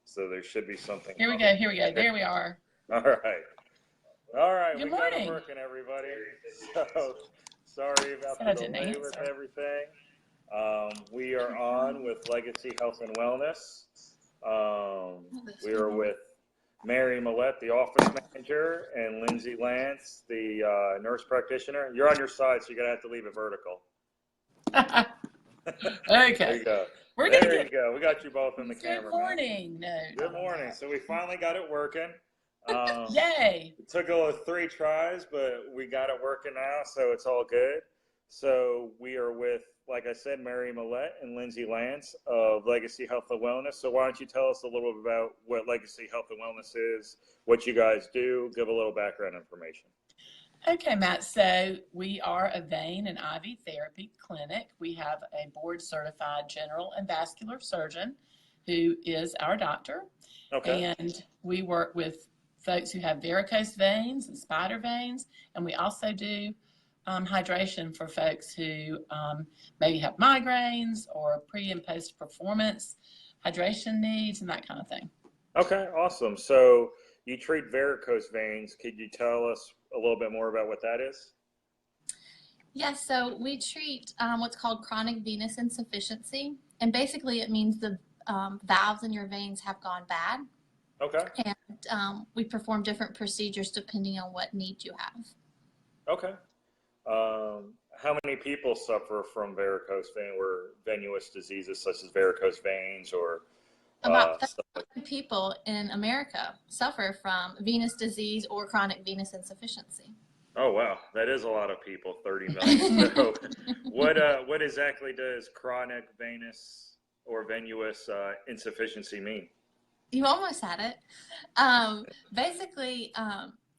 So there should be something. Here we go. Here we go. There we are. All right. All right. Good We got it morning. working, everybody. So sorry about the Said I didn't delay with answer. everything. We are on with Legacy Health and Wellness. We are with Mary Millette, the office manager, and Lindsay Lance, the nurse practitioner. You're on your side, so you're going to have to leave it vertical. Okay. There you go. We're There gonna you get. go. We got you both in the camera. Good morning. No. Good morning. So we finally got it working. Yay. It took a 3 tries, but we got it working now, so it's all good. So we are with, like I said, Mary Millette and Lindsay Lance of Legacy Health and Wellness. So why don't you tell us a little bit about what Legacy Health and Wellness is, what you guys do, give a little background information. Okay, Matt. So we are a vein and IV therapy clinic. We have a board certified general and vascular surgeon who is our doctor. Okay. And we work with folks who have varicose veins and spider veins. And we also do hydration for folks who maybe have migraines or pre and post performance hydration needs and that kind of thing. Okay, awesome. So you treat varicose veins. Could you tell us a little bit more about what that is? Yes, so we treat what's called chronic venous insufficiency. And basically it means the valves in your veins have gone bad. Okay. And we perform different procedures depending on what need you have. Okay. How many people suffer from varicose vein or venous diseases such as varicose veins or About stuff 30 million people in America suffer from venous disease or chronic venous insufficiency. Oh, wow. That is a lot of people, 30 million. So what exactly does chronic venous or venous insufficiency mean? You almost had it. Basically,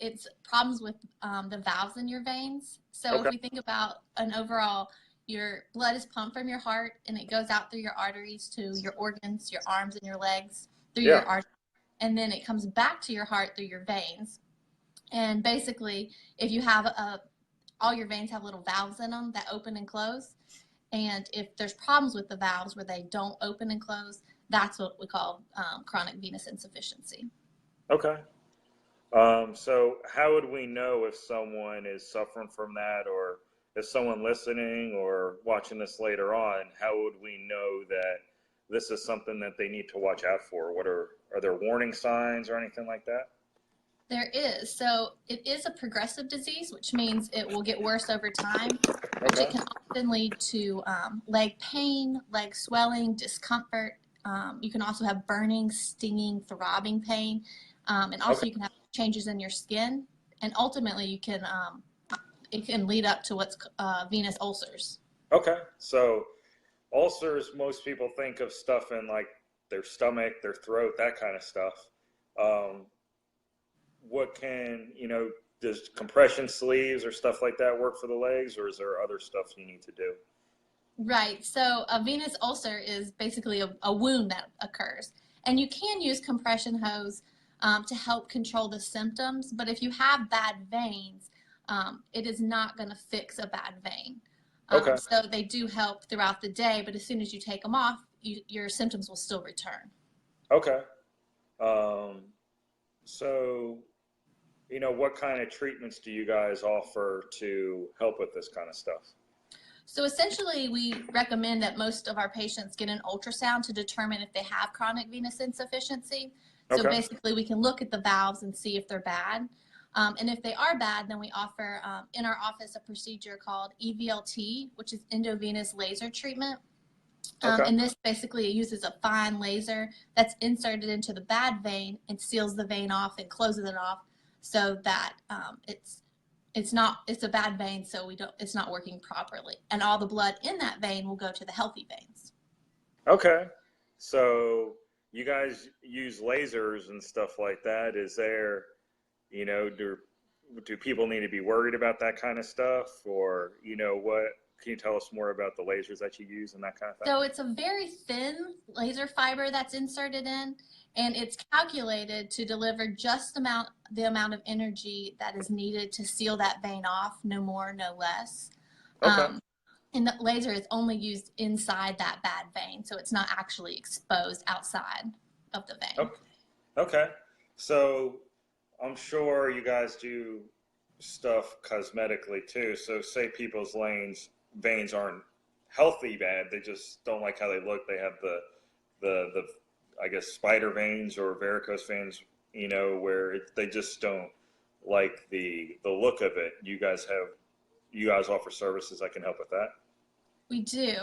it's problems with the valves in your veins. So Okay. if we think about an overall, your blood is pumped from your heart and it goes out through your arteries to your organs, your arms and your legs, through your arteries, and then it comes back to your heart through your veins. And basically, if you have all your veins have little valves in them that open and close, and if there's problems with the valves where they don't open and close, that's what we call chronic venous insufficiency. Okay. So how would we know if someone is suffering from that, or if someone listening or watching this later on, how would we know that this is something that they need to watch out for? Are there warning signs or anything like that? There is. So it is a progressive disease, which means it will get worse over time, which Okay. it can often lead to leg pain, leg swelling, discomfort. You can also have burning, stinging, throbbing pain. And also you can have changes in your skin. And ultimately you can, it can lead up to what's venous ulcers. Okay. So ulcers, most people think of stuff in like their stomach, their throat, that kind of stuff. Does compression sleeves or stuff like that work for the legs, or is there other stuff you need to do? Right. So a venous ulcer is basically a wound that occurs. And you can use compression hose to help control the symptoms. But if you have bad veins, it is not going to fix a bad vein. Okay. So they do help throughout the day, but as soon as you take them off, your symptoms will still return. Okay. So, what kind of treatments do you guys offer to help with this kind of stuff? So essentially, we recommend that most of our patients get an ultrasound to determine if they have chronic venous insufficiency. So basically, we can look at the valves and see if they're bad. And if they are bad, then we offer in our office a procedure called EVLT, which is endovenous laser treatment. And this basically uses a fine laser that's inserted into the bad vein and seals the vein off and closes it off so that it's a bad vein, so it's not working properly. And all the blood in that vein will go to the healthy veins. Okay. So you guys use lasers and stuff like that. Is there, do people need to be worried about that kind of stuff, or, what? Can you tell us more about the lasers that you use and that kind of thing? So it's a very thin laser fiber that's inserted in, and it's calculated to deliver just the amount of energy that is needed to seal that vein off, no more, no less. And the laser is only used inside that bad vein, so it's not actually exposed outside. of the vein. Okay. So I'm sure you guys do stuff cosmetically too. So say people's veins aren't healthy bad, they just don't like how they look. They have the I guess spider veins or varicose veins, where they just don't like the look of it. You guys offer services that can help with that? We do.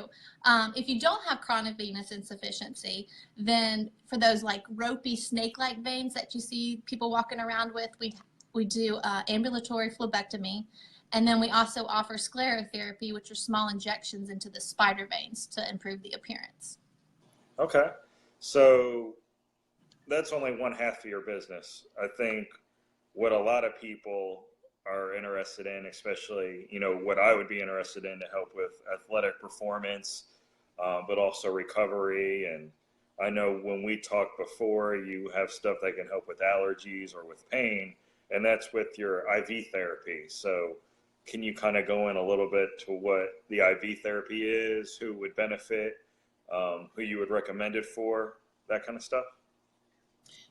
If you don't have chronic venous insufficiency, then for those like ropey snake-like veins that you see people walking around with, we do ambulatory phlebectomy, and then we also offer sclerotherapy, which are small injections into the spider veins to improve the appearance. Okay, so that's only one half of your business. I think what a lot of people are interested in, especially, what I would be interested in to help with athletic performance, but also recovery. And I know when we talked before, you have stuff that can help with allergies or with pain, and that's with your IV therapy. So can you kind of go in a little bit to what the IV therapy is, who would benefit, who you would recommend it for, that kind of stuff?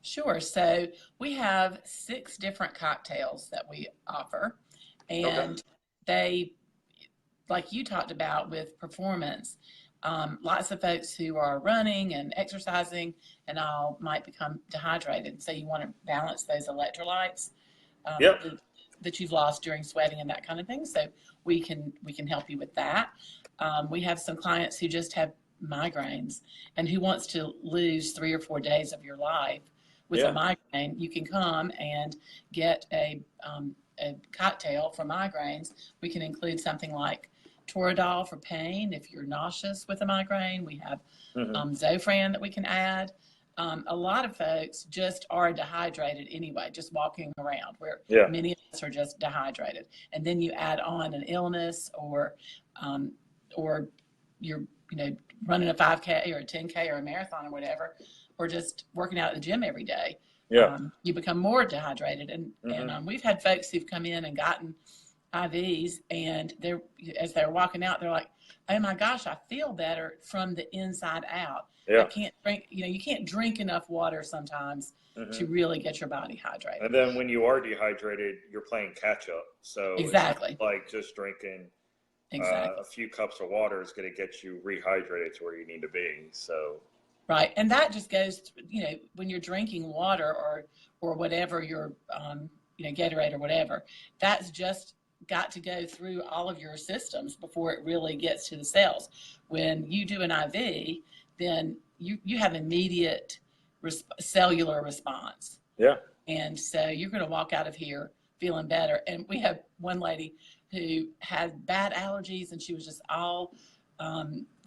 Sure. So we have 6 different cocktails that we offer, and they, like you talked about with performance, lots of folks who are running and exercising and all might become dehydrated. So you want to balance those electrolytes that you've lost during sweating and that kind of thing. So we can help you with that. We have some clients who just have migraines and who wants to lose 3 or 4 days of your life with a migraine. You can come and get a cocktail for migraines. We can include something like Toradol for pain if you're nauseous with a migraine. We have Zofran that we can add. A lot of folks just are dehydrated anyway, just walking around, where many of us are just dehydrated. And then you add on an illness or you're running a 5K or a 10K or a marathon or whatever, or just working out at the gym every day. You become more dehydrated. And we've had folks who've come in and gotten IVs, and as they're walking out, they're like, oh my gosh, I feel better from the inside out. I can't drink, you can't drink enough water sometimes to really get your body hydrated. And then when you are dehydrated, you're playing catch up. So exactly, it's not like just drinking a few cups of water is going to get you rehydrated to where you need to be. So right, and that just goes, when you're drinking water or whatever your Gatorade or whatever, that's just got to go through all of your systems before it really gets to the cells. When you do an IV, then you have immediate cellular response. And so you're going to walk out of here feeling better. And we have one lady who had bad allergies, and she was just all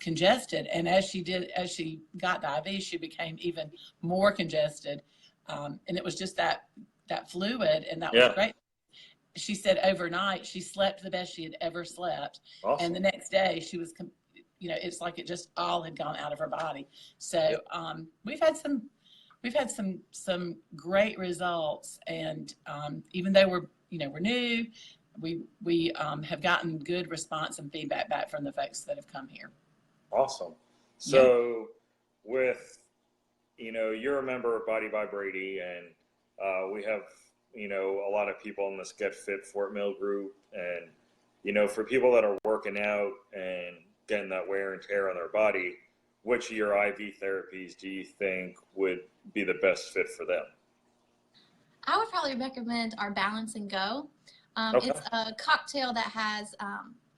congested. And as she got the IV, she became even more congested. And it was just that fluid, and that was great. She said overnight she slept the best she had ever slept. Awesome. And the next day she was, it's like it just all had gone out of her body. So we've had some great results, and even though we're new, we have gotten good response and feedback back from the folks that have come here. Awesome. So with, you're a member of Body by Brady, and we have, a lot of people in this Get Fit Fort Mill group. And, for people that are working out and getting that wear and tear on their body, which of your IV therapies do you think would be the best fit for them? I would probably recommend our Balance and Go. It's a cocktail that has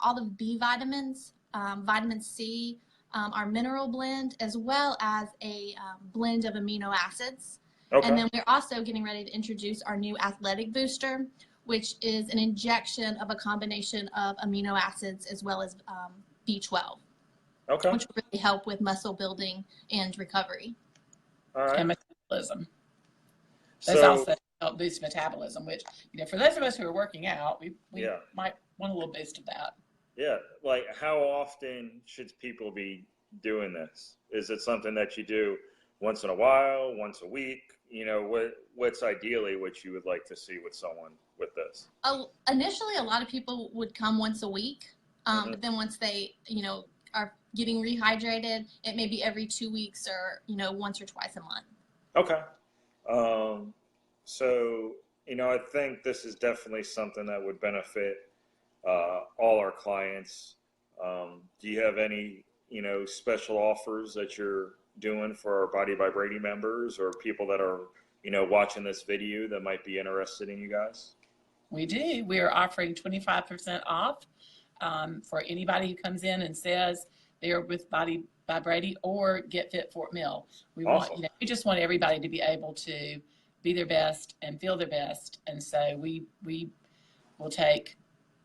all the B vitamins, vitamin C, our mineral blend, as well as a blend of amino acids. And then we're also getting ready to introduce our new athletic booster, which is an injection of a combination of amino acids as well as B12, which will really help with muscle building and recovery. All right. And metabolism. Those also help boost metabolism, which, for those of us who are working out, we might want a little boost of that. Yeah. Like, how often should people be doing this? Is it something that you do once in a while, once a week? What's ideally what you would like to see with someone with this? Initially, a lot of people would come once a week, but then once they, are getting rehydrated, it may be every 2 weeks or, once or twice a month. Okay. Um, so, I think this is definitely something that would benefit all our clients. Do you have any, special offers that you're doing for our Body by Brady members or people that are, watching this video that might be interested in you guys? We do. We are offering 25% off for anybody who comes in and says they're with Body by Brady or Get Fit Fort Mill. We want, Awesome. we just want everybody to be able to be their best and feel their best. And so we will take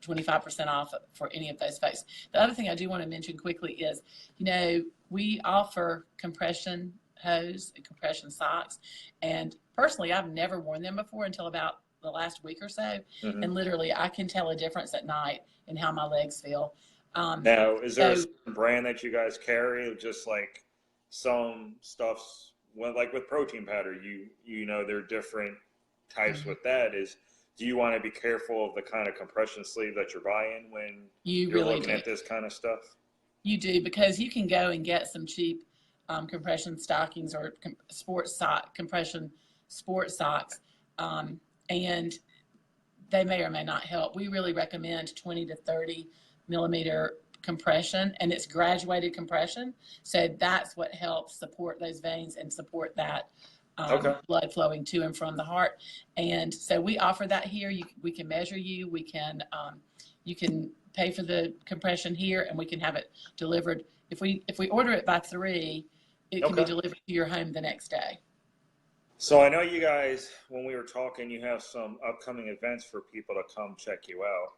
25% off for any of those folks. The other thing I do want to mention quickly is, we offer compression hose and compression socks. And personally, I've never worn them before until about the last week or so. Hmm. And literally, I can tell a difference at night in how my legs feel. Now, is there a So certain brand that you guys carry? Just like some stuffs, well, like with protein powder, there are different types mhm, with that. Do you want to be careful of the kind of compression sleeve that you're buying when you you're really looking do. at this kind of stuff? You do, because you can go and get some cheap compression stockings or compression sports socks, um, and they may or may not help. We really recommend 20 to 30 millimeter compression, and it's graduated compression. So that's what helps support those veins and support that Okay. blood flowing to and from the heart. And so we offer that here. We can measure you. You can pay for the compression here, and we can have it delivered. If we order it by 3, it can be Okay. delivered to your home the next day. So I know you guys, when we were talking, you have some upcoming events for people to come check you out.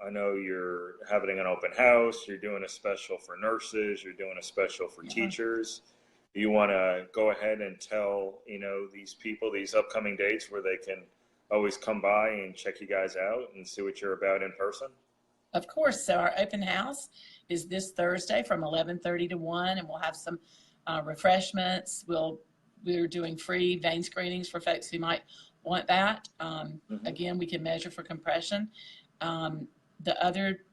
I know you're having an open house, you're doing a special for nurses, you're doing a special for Yeah. teachers. Do you want to go ahead and tell, these people these upcoming dates where they can always come by and check you guys out and see what you're about in person? Of course. So our open house is this Thursday from 11:30 to 1, and we'll have some refreshments. We're doing free vein screenings for folks who might want that. Hmm. Again, we can measure for compression. The other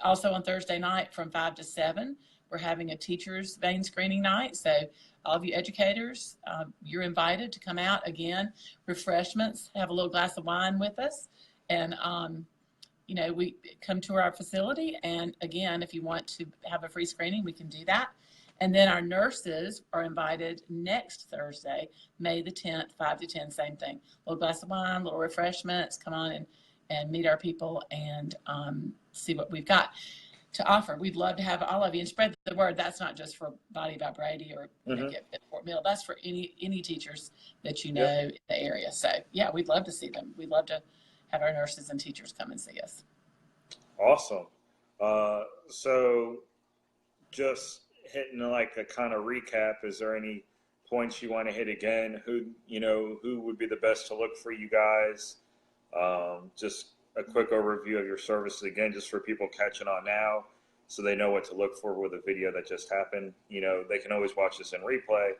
Also on Thursday night from 5 to 7, we're having a teacher's vein screening night. So all of you educators, you're invited to come out. Again, refreshments, have a little glass of wine with us, and we come to our facility. And again, if you want to have a free screening, we can do that. And then our nurses are invited next Thursday, May the 10th, 5 to 10, same thing. A little glass of wine, little refreshments, come on and meet our people and see what we've got to offer. We'd love to have all of you and spread the word. That's not just for Body by Brady or Hmm. Get Fit Fort Mill. That's for any teachers that you Yeah. know in the area. So yeah, we'd love to see them. We'd love to have our nurses and teachers come and see us. Awesome. So just hitting like a kind of recap, is there any points you want to hit again? Who would be the best to look for you guys? Just a quick overview of your services again, just for people catching on now, so they know what to look for with a video that just happened. They can always watch this in replay,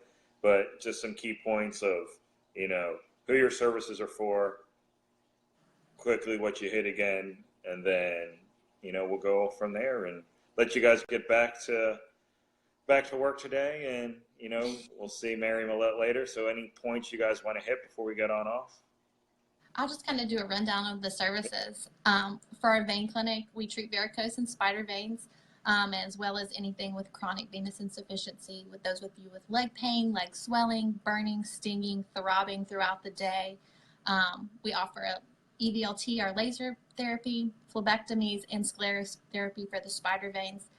but just some key points of, who your services are for, quickly what you hit again, and then, we'll go from there and let you guys get back to work today, and we'll see Mary Millette later. So any points you guys want to hit before we get on off? I'll just kind of do a rundown of the services. For our vein clinic, we treat varicose and spider veins, as well as anything with chronic venous insufficiency, with those with you with leg pain, leg swelling, burning, stinging, throbbing throughout the day. We offer a EVLT, our laser therapy, phlebectomies, and sclerotherapy for the spider veins.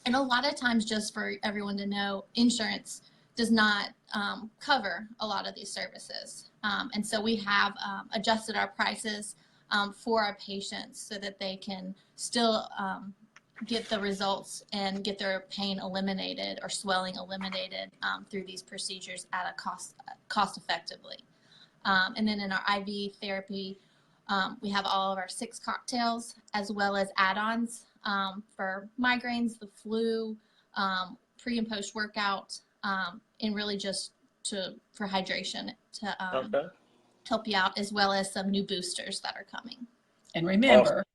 And a lot of times, just for everyone to know, insurance does not cover a lot of these services. And so we have adjusted our prices for our patients so that they can still get the results and get their pain eliminated or swelling eliminated through these procedures at a cost effectively. And then in our IV therapy, we have all of our 6 cocktails as well as add-ons for migraines, the flu, pre and post workout, and really just for hydration to Okay. help you out, as well as some new boosters that are coming. And Awesome. remember,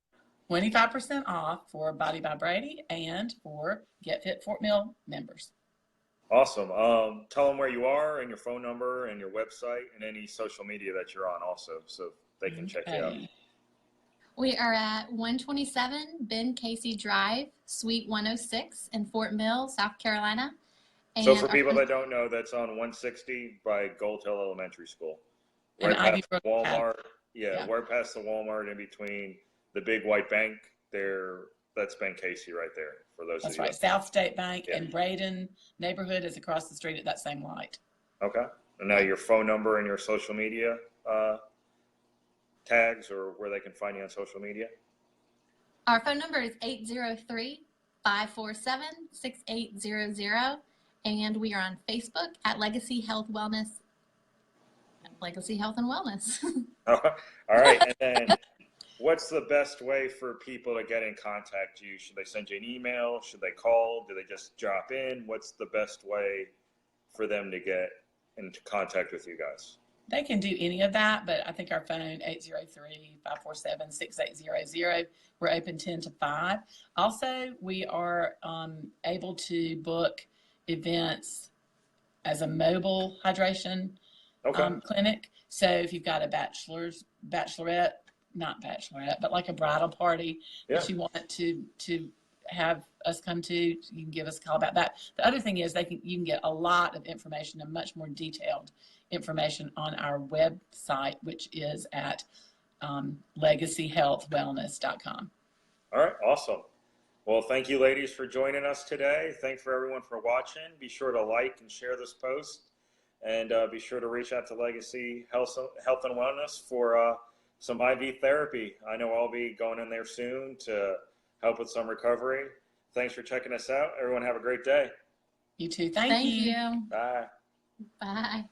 25% off for Body by Brady and for Get Fit Fort Mill members. Awesome. Tell them where you are and your phone number and your website and any social media that you're on also, so they can check you out. Okay. We are at 127 Ben Casey Drive, Suite 106 in Fort Mill, South Carolina. So And for our people that don't know, that's on 160 by Gold Hill Elementary School, And right Ivy past Brook had, Walmart. Yeah, yeah, right past the Walmart in between the big white bank there. That's Ben Casey right there, for those of that's you right. that South State Bank yeah. and Braden neighborhood is across the street at that same light. Okay. And now your phone number and your social media tags, or where they can find you on social media. Our phone number is 803-547-6800. And we are on Facebook at Legacy Health Wellness, Legacy Health and Wellness. All right. And then what's the best way for people to get in contact with you? Should they send you an email? Should they call? Do they just drop in? What's the best way for them to get into contact with you guys? They can do any of that, but I think our phone, 803-547-6800. We're open 10 to 5. Also, we are able to book events as a mobile hydration clinic. So if you've got a bachelorette, but like a bridal party that you want to have us come to, you can give us a call about that. The other thing is you can get a lot of information and much more detailed information on our website, which is at legacyhealthwellness.com. All right, awesome. Well, thank you, ladies, for joining us today. Thanks for everyone for watching. Be sure to like and share this post, and be sure to reach out to Legacy Health and Wellness for some IV therapy. I know I'll be going in there soon to help with some recovery. Thanks for checking us out. Everyone have a great day. You too. Thank you. Thank you. Bye. Bye.